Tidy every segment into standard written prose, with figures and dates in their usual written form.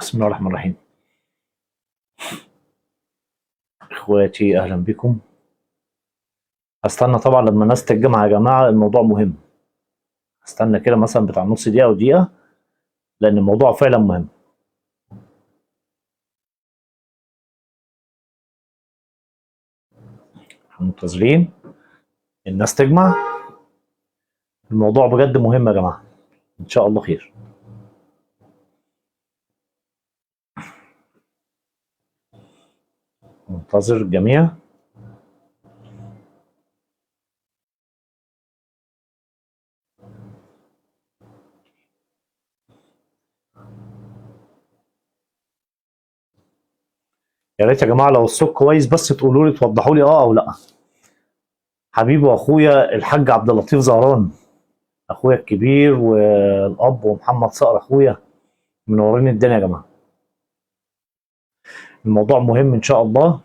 بسم الله الرحمن الرحيم. اخواتي اهلا بكم. هستنى طبعا لما الناس تتجمع يا جماعه، الموضوع مهم. هستنى كده مثلا بتاع نص دقيقه او دقيقه، لان الموضوع فعلا مهم. منتظرين الناس تجمع. الموضوع بجد مهم يا جماعه، ان شاء الله خير. منتظر الجميع. يا ريت يا جماعه لو الصوت كويس بس تقولوا لي، توضحوا لي او لا. حبيبي واخويا الحاج عبد اللطيف زهران، اخويا الكبير والاب، ومحمد صقر اخويا، منورين الدنيا يا جماعه. الموضوع مهم ان شاء الله.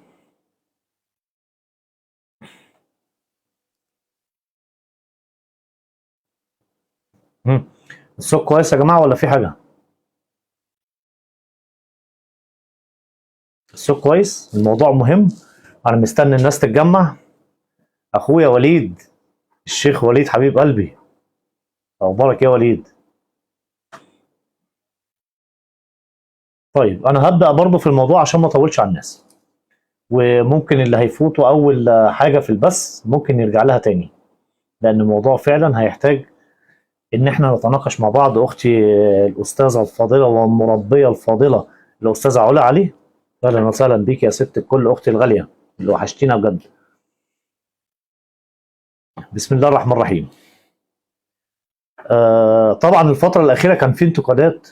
مم. الصوت كويس يا جماعه ولا في حاجه؟ الصوت كويس، الموضوع مهم. انا مستني الناس تتجمع. اخويا وليد، الشيخ وليد حبيب قلبي، اخبارك يا وليد؟ طيب انا هبدا برضو في الموضوع عشان ما اطولش على الناس، وممكن اللي هيفوتوا اول حاجه في البث ممكن يرجع لها تاني، لان الموضوع فعلا هيحتاج ان احنا نتناقش مع بعض. اختي الاستاذه الفاضله والمربيه الفاضله الاستاذه علا علي، اهلا وسهلا بيك يا ست الكل، اختي الغاليه اللي وحشتينا بجد. بسم الله الرحمن الرحيم. طبعا الفتره الاخيره كان في انتقادات،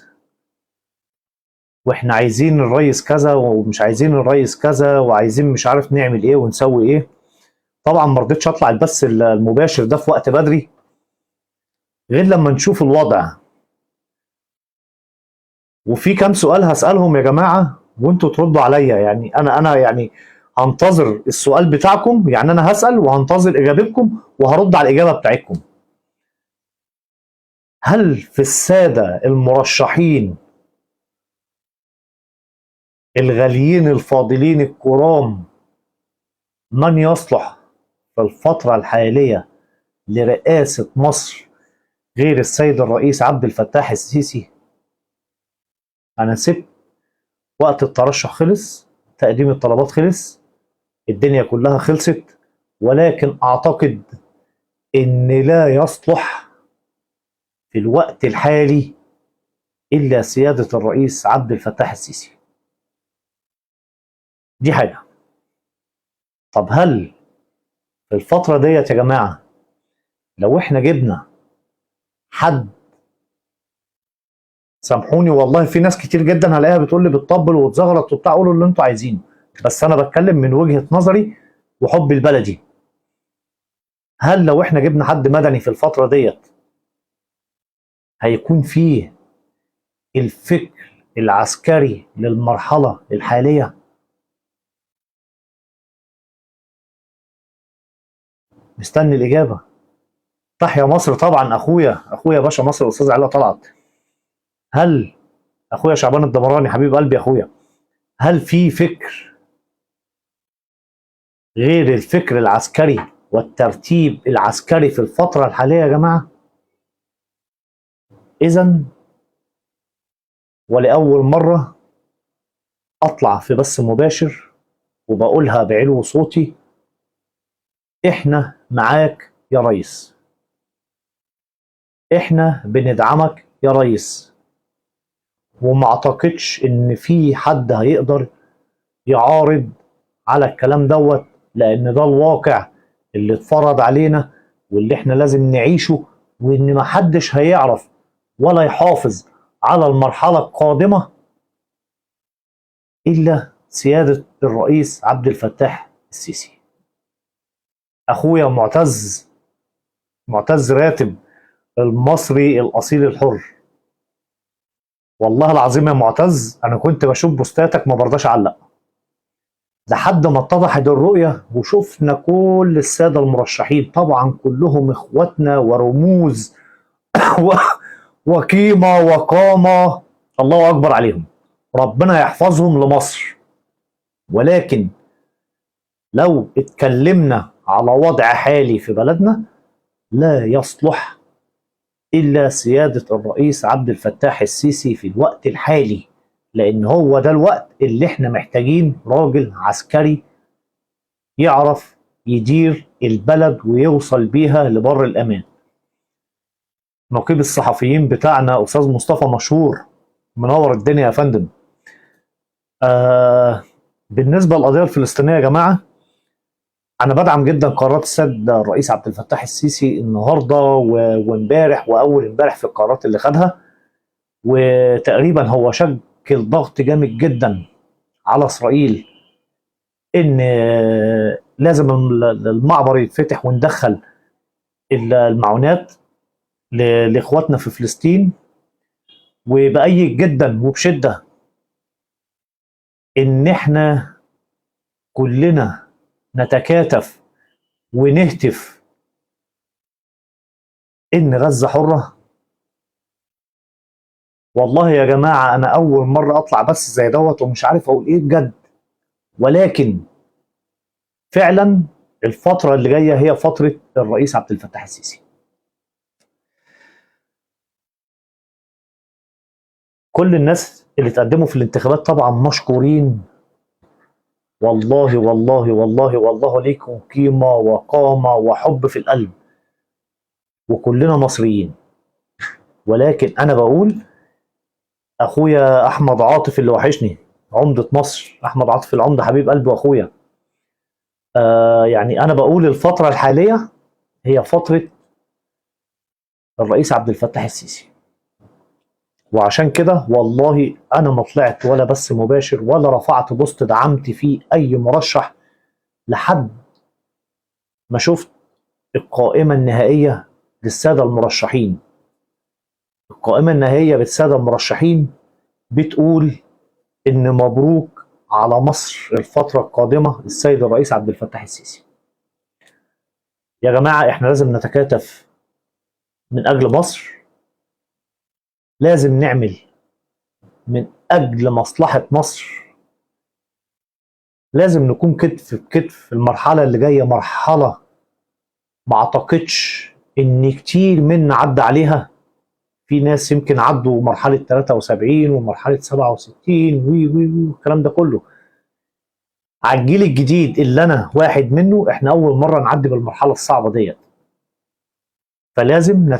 واحنا عايزين الرئيس كذا ومش عايزين الرئيس كذا، وعايزين مش عارف نعمل ايه ونسوي ايه. طبعا ما رضيتش اطلع البث المباشر ده في وقت بدري غير لما نشوف الوضع. وفي كام سؤال هسألهم يا جماعة وانتوا تردوا عليا، يعني انا يعني هنتظر السؤال بتاعكم، يعني انا هسأل وهنتظر اجابتكم وهرد على الاجابة بتاعتكم. هل في السادة المرشحين الغاليين الفاضلين الكرام من يصلح في الفترة الحالية لرئاسة مصر غير السيد الرئيس عبد الفتاح السيسي؟ أنا سبت وقت الترشح خلص، تقديم الطلبات خلص، الدنيا كلها خلصت، ولكن أعتقد إن لا يصلح في الوقت الحالي إلا سيادة الرئيس عبد الفتاح السيسي. دي حاجة. طب هل في الفترة ديت يا جماعة لو إحنا جبنا حد، سامحوني والله في ناس كتير جدا هلاقيها بتقول لي بتطبل وتزغرط وبتاع، قولوا اللي انتوا عايزينه، بس انا بتكلم من وجهة نظري وحب البلدي. هل لو احنا جبنا حد مدني في الفترة ديت هيكون فيه الفكر العسكري للمرحلة الحالية؟ مستني الإجابة. تحيا مصر طبعا، اخويا باشا مصر الاستاذ علاء طلعت. هل اخويا شعبان الدمراني حبيب قلبي اخويا، هل في فكر غير الفكر العسكري والترتيب العسكري في الفترة الحالية يا جماعة؟ إذا ولأول مرة أطلع في بث مباشر وبقولها بعلو صوتي، إحنا معاك يا ريس، إحنا بندعمك يا ريس، وما أعتقدش إن في حد هيقدر يعارض على الكلام دوت، لأن ده الواقع اللي اتفرض علينا واللي إحنا لازم نعيشه، وإن محدش هيعرف ولا يحافظ على المرحلة القادمة إلا سيادة الرئيس عبد الفتاح السيسي. أخويا معتز راتب، المصري الأصيل الحر، والله العظيم يا معتز أنا كنت بشوف بوستاتك ما برضاش أعلق لحد ما اتضحت الرؤية وشفنا كل السادة المرشحين، طبعا كلهم إخواتنا ورموز وقيمة وقامة، الله أكبر عليهم. ربنا يحفظهم لمصر. ولكن لو اتكلمنا على وضع حالي في بلدنا، لا يصلح إلا سيادة الرئيس عبد الفتاح السيسي في الوقت الحالي، لأن هو ده الوقت اللي احنا محتاجين راجل عسكري يعرف يدير البلد ويوصل بيها لبر الأمان. نقيب الصحفيين بتاعنا أستاذ مصطفى مشهور، منور الدنيا يا فندم. بالنسبة للقضية الفلسطينية يا جماعة، أنا بدعم جدا قرارات السيد الرئيس عبد الفتاح السيسي النهارده وامبارح وأول امبارح في القرارات اللي خدها، وتقريبا هو شكل ضغط جامد جدا على إسرائيل إن لازم المعبر يتفتح وندخل المعونات لإخواتنا في فلسطين. وبأيد جدا وبشدة إن إحنا كلنا نتكاتف ونهتف إن غزة حرة. والله يا جماعة أنا أول مرة أطلع بس زي دوت ومش عارف أقول إيه بجد، ولكن فعلا الفترة اللي جاية هي فترة الرئيس عبد الفتاح السيسي. كل الناس اللي تقدموا في الانتخابات طبعا مشكورين، والله والله والله والله ليكم قيمة وقامة وحب في القلب، وكلنا مصريين. ولكن أنا بقول أخويا أحمد عاطف اللي وحشني، عمدة مصر أحمد عاطف العمدة، حبيب قلبي وأخويا، يعني أنا بقول الفترة الحالية هي فترة الرئيس عبد الفتاح السيسي. وعشان كده والله أنا ما طلعت ولا بس مباشر ولا رفعت بوست دعمت فيه أي مرشح لحد ما شفت القائمة النهائية للسادة المرشحين. القائمة النهائية بالسادة المرشحين بتقول إن مبروك على مصر الفترة القادمة السيد الرئيس عبد الفتاح السيسي. يا جماعة إحنا لازم نتكاتف من أجل مصر، لازم نعمل من أجل مصلحة مصر، لازم نكون كتف بكتف. المرحلة اللي جاية مرحلة ما أعتقدش إن كتير منا عدى عليها. في ناس يمكن عدوا مرحلة 73 ومرحلة 67 والكلام ده كله. على الجيل الجديد اللي أنا واحد منه، إحنا أول مرة نعدي بالمرحلة الصعبة ديت. فلازم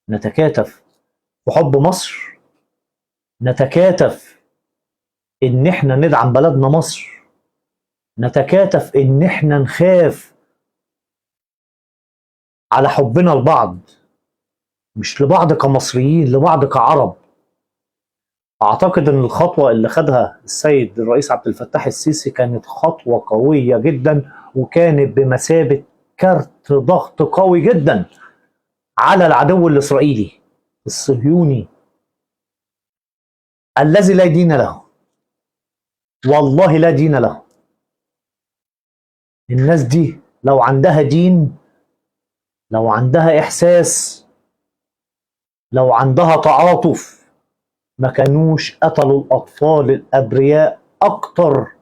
نتكاتف في حب مصر، نتكاتف إن إحنا ندعم بلدنا مصر، نتكاتف إن إحنا نخاف على حبنا لبعض، مش لبعض كمصريين، لبعض كعرب. أعتقد إن الخطوة اللي خدها السيد الرئيس عبد الفتاح السيسي كانت خطوة قوية جدا، وكانت بمثابة كارت ضغط قوي جدا على العدو الإسرائيلي الصهيوني الذي لا دين له. والله لا دين له. الناس دي لو عندها دين، لو عندها إحساس، لو عندها تعاطف، ما كانوش قتلوا الأطفال الأبرياء أكتر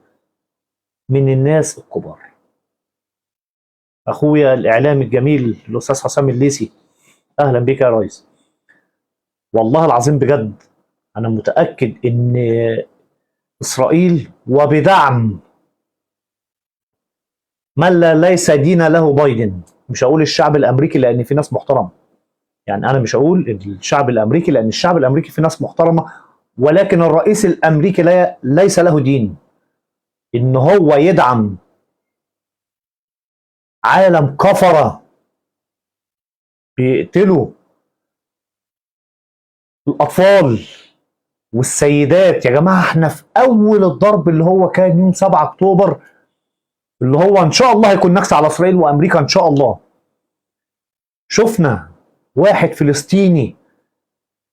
من الناس الكبار. أخويا الإعلامي الجميل الأستاذ حسام الليثي، أهلا بك يا ريس. والله العظيم بجد أنا متأكد إن إسرائيل وبدعم من ليس دين له بايدن، مش هقول الشعب الأمريكي لأن في ناس محترمة، يعني أنا مش هقول الشعب الأمريكي لأن الشعب الأمريكي في ناس محترمة، ولكن الرئيس الأمريكي ليس له دين إن هو يدعم عالم كفرة بيقتلوا الأطفال والسيدات. يا جماعة احنا في أول الضرب اللي هو كان يوم 7 أكتوبر، اللي هو إن شاء الله هيكون نكسة على إسرائيل وأمريكا إن شاء الله. شفنا واحد فلسطيني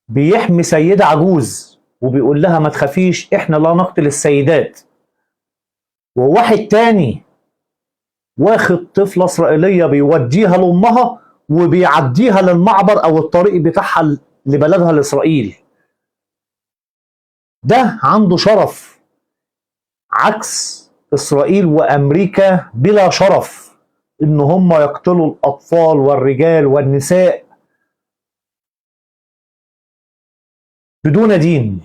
بيحمي سيدة عجوز وبيقول لها ما تخافيش احنا لا نقتل السيدات، وواحد تاني واخد طفلة إسرائيلية بيوديها لأمها وبيعديها للمعبر أو الطريق بتاعها لبلدها لإسرائيل. ده عنده شرف، عكس إسرائيل وأمريكا بلا شرف، إن هم يقتلوا الأطفال والرجال والنساء بدون دين.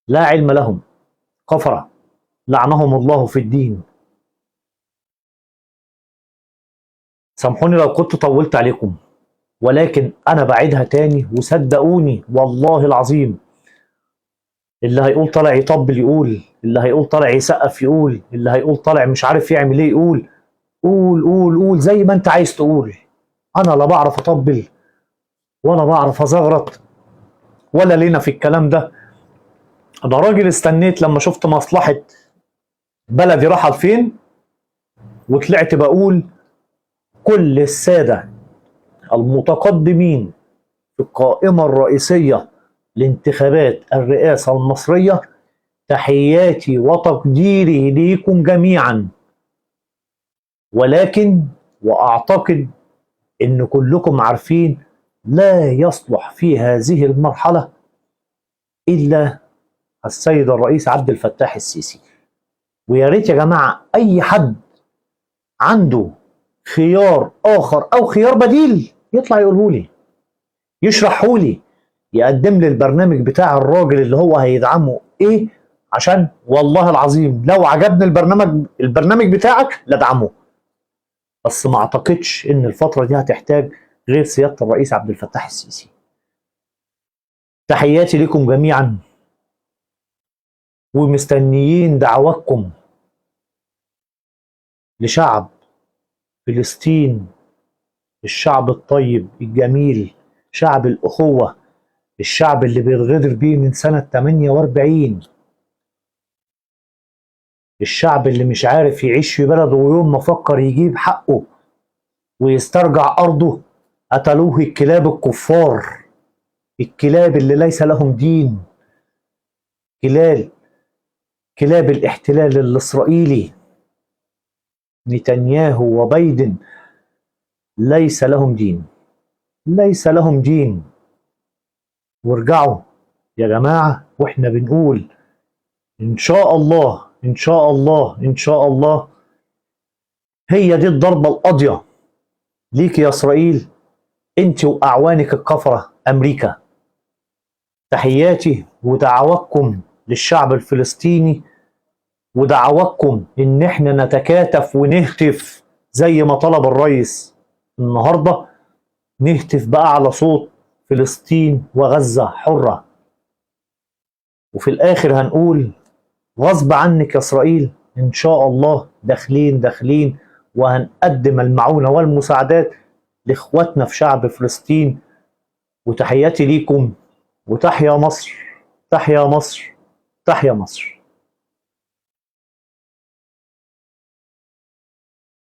لا علم لهم، كفرة لعنهم الله في الدين. سامحوني لو كنت طولت عليكم، ولكن أنا بعيدها تاني وصدقوني والله العظيم، اللي هيقول طالع يطبل يقول، اللي هيقول طالع يسقف يقول، اللي هيقول طالع مش عارف يعمل ايه يقول، قول قول قول زي ما انت عايز تقول. انا لا بعرف اطبل ولا بعرف ازغرط ولا لينا في الكلام ده. انا راجل استنيت لما شفت مصلحة بلدي رايحة لفين، وطلعت بقول كل السادة المتقدمين في القائمة الرئيسية لانتخابات الرئاسة المصرية، تحياتي وتقديري ليكم جميعا. ولكن واعتقد ان كلكم عارفين لا يصلح في هذه المرحلة الا السيد الرئيس عبد الفتاح السيسي. ويا ريت يا جماعة اي حد عنده خيار اخر او خيار بديل يطلع يقوله لي، يشرحه لي، يقدم لي البرنامج بتاع الراجل اللي هو هيدعمه ايه، عشان والله العظيم لو عجبني البرنامج بتاعك لادعمه. بس ما اعتقدش ان الفترة دي هتحتاج غير سيادة الرئيس عبد الفتاح السيسي. تحياتي لكم جميعا، ومستنيين دعواتكم لشعب فلسطين، الشعب الطيب الجميل، شعب الأخوة، الشعب اللي بيتغدر بيه من سنة 48، الشعب اللي مش عارف يعيش في بلده، ويوم ما فكر يجيب حقه ويسترجع أرضه قتلوه الكلاب الكفار، الكلاب اللي ليس لهم دين، كلاب الاحتلال الإسرائيلي. نتنياهو وبايدن ليس لهم دين، ليس لهم دين. وارجعوا يا جماعة، واحنا بنقول إن شاء الله إن شاء الله إن شاء الله هي دي الضربة القاضية ليك يا إسرائيل، أنت وأعوانك الكفرة أمريكا. تحياتي ودعواتكم للشعب الفلسطيني، ودعواتكم إن احنا نتكاتف ونهتف زي ما طلب الرئيس النهارده، نهتف بأعلى صوت فلسطين وغزة حرة. وفي الآخر هنقول غصب عنك يا إسرائيل، إن شاء الله داخلين وهنقدم المعونة والمساعدات لإخواتنا في شعب فلسطين. وتحياتي ليكم، وتحيا مصر، تحيا مصر، تحيا مصر.